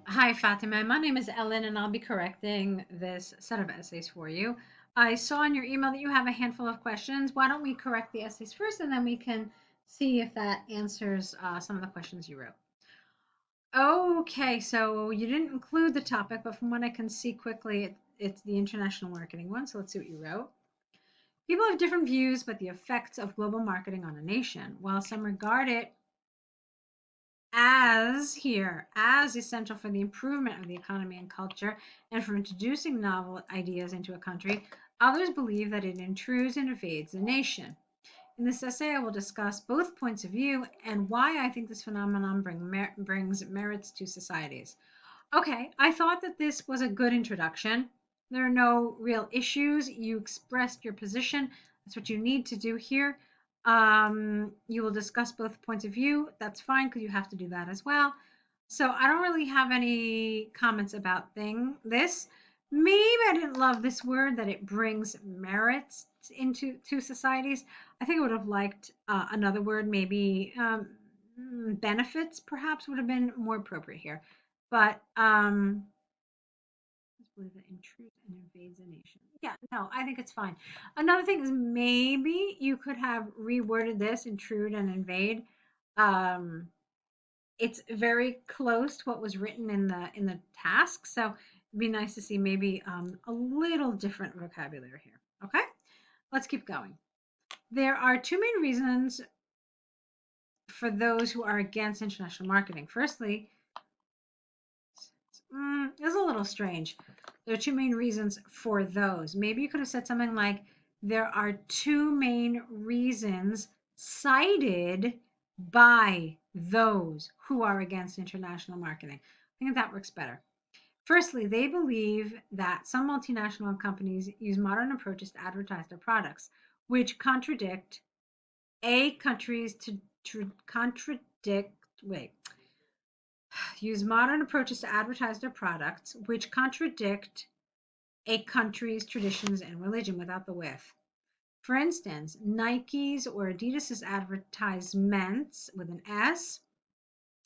Hi, Fateme. My name is Ellen, and I'll be correcting this set of essays for you. I saw in your email that you have a handful of questions. Why don't we correct the essays first, and then we can see if that answers some of the questions you wrote. Okay, so you didn't include the topic, but from what I can see quickly, it's the international marketing one. So let's see what you wrote. People have different views about the effects of global marketing on a nation. While some regard it as essential for the improvement of the economy and culture and for introducing novel ideas into a country, others believe that it intrudes and invades the nation. In this essay, I will discuss both points of view and why I think this phenomenon brings merits to societies. Okay, I thought that this was a good introduction. There are no real issues. You expressed your position. That's what you need to do here. You will discuss both points of view. That's fine because you have to do that as well. So I don't really have any comments about this. Maybe I didn't love this word that it brings merits into societies. I think I would have liked another word, maybe benefits, perhaps would have been more appropriate here. But let's believe that intrudes and invades a nation. Yeah, no, I think it's fine. Another thing is maybe you could have reworded this intrude and invade. Um, it's very close to what was written in the task, so it'd be nice to see maybe a little different vocabulary here. Okay, let's keep going. There are two main reasons for those who are against international marketing. Firstly, it's a little strange. There are two main reasons for those. Maybe you could have said something like, there are two main reasons cited by those who are against international marketing. I think that works better. Firstly, they believe that some multinational companies use modern approaches to advertise their products, which contradict a country's to contradict, wait, use modern approaches to advertise their products, which contradict a country's traditions and religion without the with. For instance, Nike's or Adidas's advertisements with an S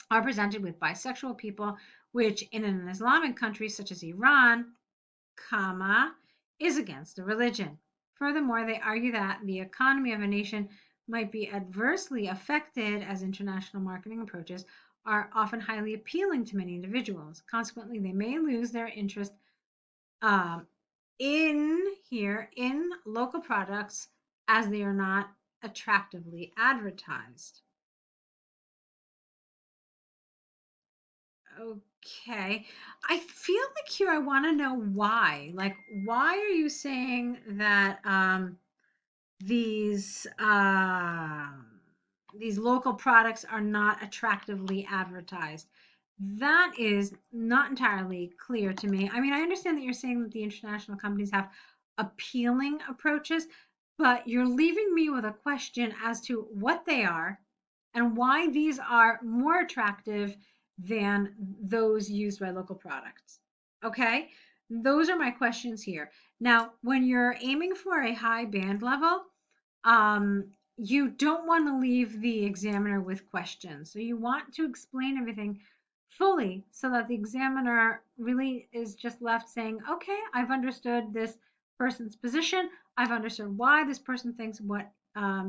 are presented with bisexual people, which in an Islamic country such as Iran, comma, is against the religion. Furthermore, they argue that the economy of a nation might be adversely affected as international marketing approaches are often highly appealing to many individuals. Consequently, they may lose their interest um, in local products as they are not attractively advertised. Okay. I feel like here I want to know why. Like, why are you saying that these these local products are not attractively advertised? That is not entirely clear to me. I mean, I understand that you're saying that the international companies have appealing approaches, but you're leaving me with a question as to what they are and why these are more attractive than those used by local products. Okay? Those are my questions here. Now, when you're aiming for a high band level, you don't want to leave the examiner with questions. So you want to explain everything fully so that the examiner really is just left saying, okay, I've understood this person's position. I've understood why this person thinks what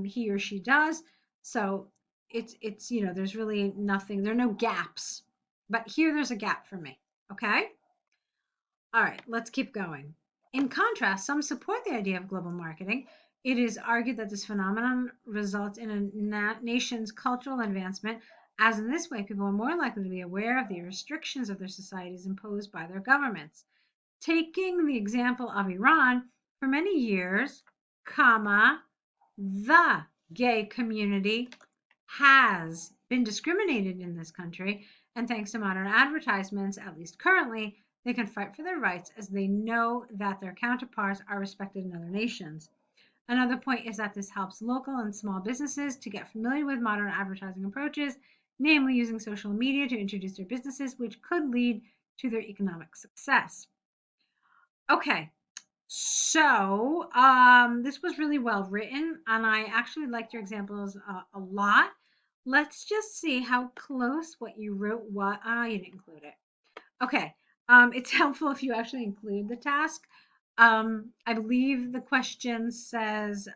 he or she does. So it's there's really nothing, there are no gaps. But here there's a gap for me. Okay? All right, let's keep going. In contrast, some support the idea of global marketing. It is argued that this phenomenon results in a nation's cultural advancement, as in this way, people are more likely to be aware of the restrictions of their societies imposed by their governments. Taking the example of Iran, for many years, comma, the gay community has been discriminated in this country, and thanks to modern advertisements, at least currently, they can fight for their rights as they know that their counterparts are respected in other nations. Another point is that this helps local and small businesses to get familiar with modern advertising approaches, namely using social media to introduce their businesses, which could lead to their economic success. Okay, so this was really well written, and I actually liked your examples a lot. Let's just see how close what you wrote was. You didn't include it. Okay. It's helpful if you actually include the task. I believe the question says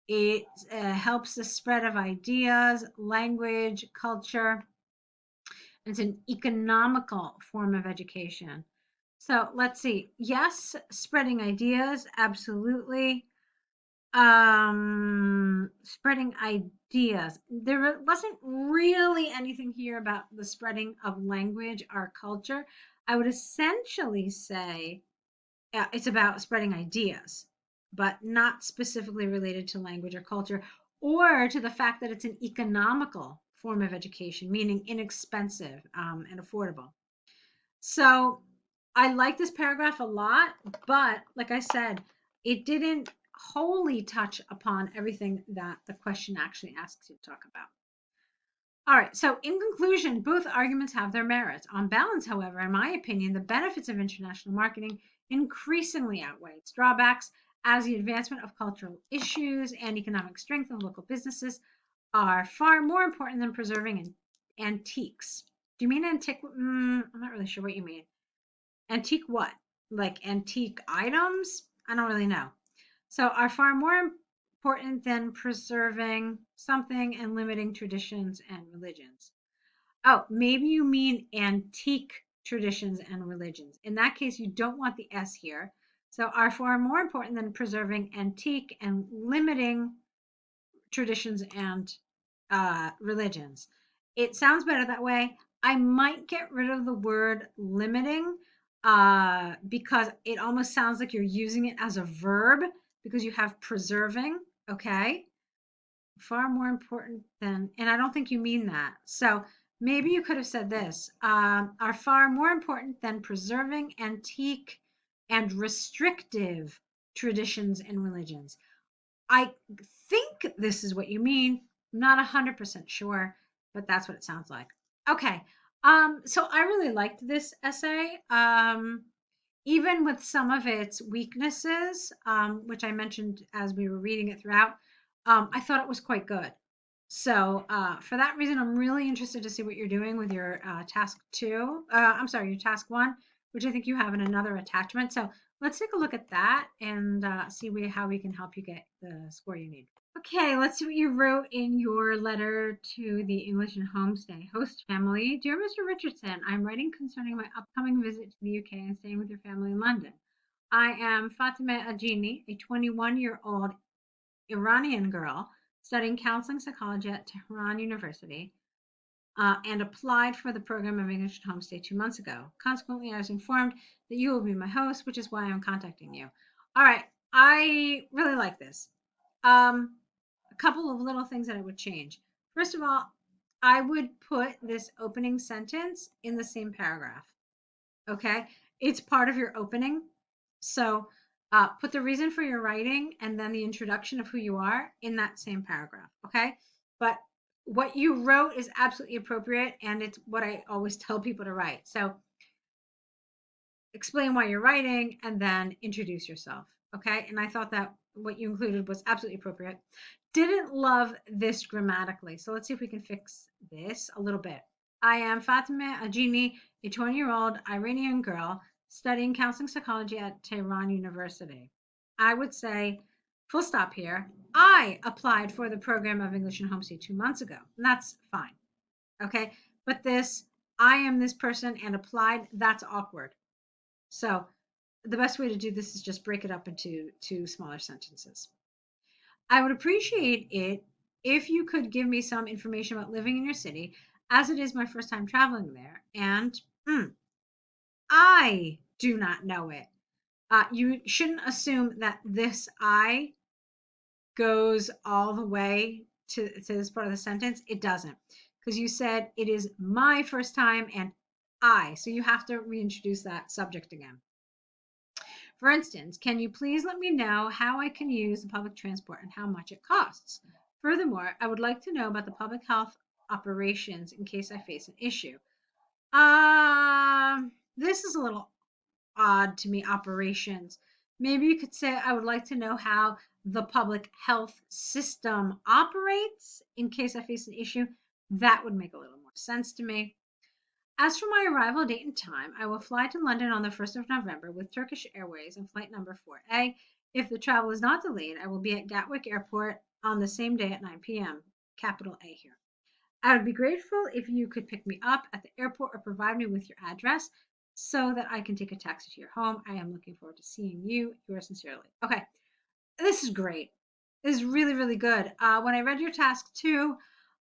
it helps the spread of ideas, language, culture. It's an economical form of education. So let's see. Yes, spreading ideas, absolutely. Spreading ideas. There wasn't really anything here about the spreading of language or culture. I would essentially say it's about spreading ideas, but not specifically related to language or culture or to the fact that it's an economical form of education, meaning inexpensive and affordable. So I like this paragraph a lot, but like I said, it didn't wholly touch upon everything that the question actually asks you to talk about. All right, so in conclusion, both arguments have their merits. On balance, however, in my opinion, the benefits of international marketing increasingly outweigh its drawbacks as the advancement of cultural issues and economic strength of local businesses are far more important than preserving antiques. Do you mean antique? I'm not really sure what you mean. Antique what? Like antique items? I don't really know. So are far more important than preserving something and limiting traditions and religions. Oh, maybe you mean antique traditions and religions. In that case, you don't want the S here. So are far more important than preserving antique and limiting traditions and religions. It sounds better that way. I might get rid of the word limiting because it almost sounds like you're using it as a verb because you have preserving. Okay. Far more important than, and I don't think you mean that. So maybe you could have said this are far more important than preserving antique and restrictive traditions and religions. I think this is what you mean. I'm not 100% sure, but that's what it sounds like. Okay. So I really liked this essay. Even with some of its weaknesses, which I mentioned as we were reading it throughout, I thought it was quite good. So for that reason, I'm really interested to see what you're doing with your task two. I'm sorry, your task one, which I think you have in another attachment. So let's take a look at that and see how we can help you get the score you need. Okay, let's see what you wrote in your letter to the English and Homestay host family. Dear Mr. Richardson, I'm writing concerning my upcoming visit to the UK and staying with your family in London. I am Fateme Ajini, a 21-year-old Iranian girl studying counseling psychology at Tehran University, and applied for the program of English and Homestay 2 months ago. Consequently, I was informed that you will be my host, which is why I'm contacting you. All right, I really like this. A couple of little things that I would change. First of all, I would put this opening sentence in the same paragraph. Okay, it's part of your opening. So put the reason for your writing and then the introduction of who you are in that same paragraph. Okay, but what you wrote is absolutely appropriate and it's what I always tell people to write. So explain why you're writing and then introduce yourself. Okay, and I thought that what you included was absolutely appropriate. Didn't love this grammatically, so let's see if we can fix this a little bit. I am Fateme Ajini, a 20-year-old Iranian girl studying counseling psychology at Tehran University. I would say, full stop here. I applied for the program of English and Homestay 2 months ago, and that's fine. Okay, but this, I am this person and applied, that's awkward. So the best way to do this is just break it up into two smaller sentences. I would appreciate it if you could give me some information about living in your city, as it is my first time traveling there, and I do not know it. You shouldn't assume that this I goes all the way to this part of the sentence. It doesn't, because you said it is my first time and I, so you have to reintroduce that subject again. For instance, can you please let me know how I can use the public transport and how much it costs? Furthermore, I would like to know about the public health operations in case I face an issue. This is a little odd to me, operations. Maybe you could say, I would like to know how the public health system operates in case I face an issue. That would make a little more sense to me. As for my arrival date and time, I will fly to London on the 1st of November with Turkish Airways and flight number 4A. If the travel is not delayed, I will be at Gatwick Airport on the same day at 9 p.m. Capital A here. I would be grateful if you could pick me up at the airport or provide me with your address so that I can take a taxi to your home. I am looking forward to seeing you. Yours sincerely. Okay, this is great. This is really, really good. When I read your task two,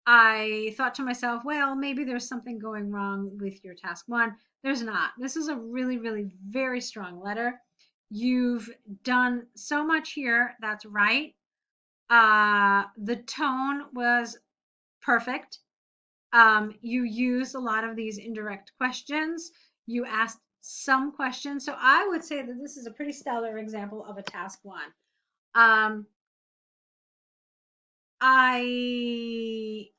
I thought to myself, well, maybe there's something going wrong with your task one. There's not. This is a really, really very strong letter. You've done so much here. That's right. The tone was perfect. You used a lot of these indirect questions. You asked some questions. So I would say that this is a pretty stellar example of a task one. Um, I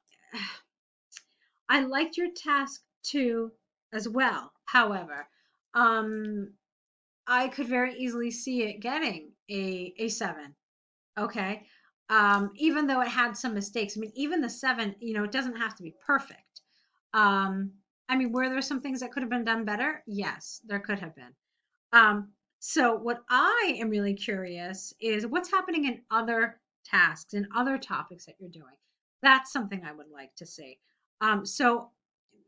I liked your task two as well. However, um, I could very easily see it getting a seven. Okay. Even though it had some mistakes. I mean, even the seven, it doesn't have to be perfect. Um, I mean, were there some things that could have been done better? Yes, there could have been. So what I am really curious is what's happening in other tasks and other topics that you're doing. That's something I would like to see. So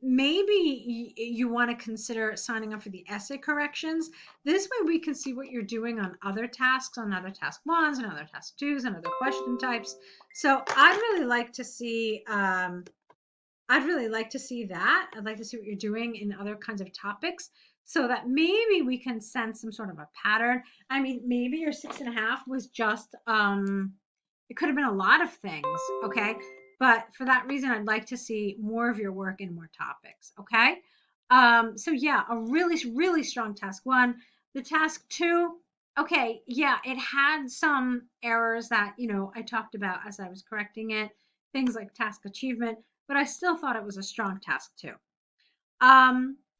maybe you want to consider signing up for the essay corrections. This way we can see what you're doing on other tasks, on other task ones and other task twos and other question types. So I'd really like to see that. I'd like to see what you're doing in other kinds of topics so that maybe we can sense some sort of a pattern. I mean, maybe your 6.5 was just, it could have been a lot of things, okay? But for that reason, I'd like to see more of your work in more topics, okay? So yeah, a really, really strong task one. The task two, okay, yeah, it had some errors that, I talked about as I was correcting it, things like task achievement, but I still thought it was a strong task too.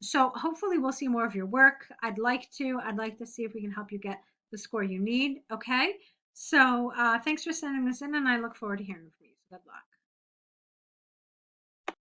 So hopefully we'll see more of your work. I'd like to see if we can help you get the score you need. Okay. So thanks for sending this in, and I look forward to hearing from you. So good luck.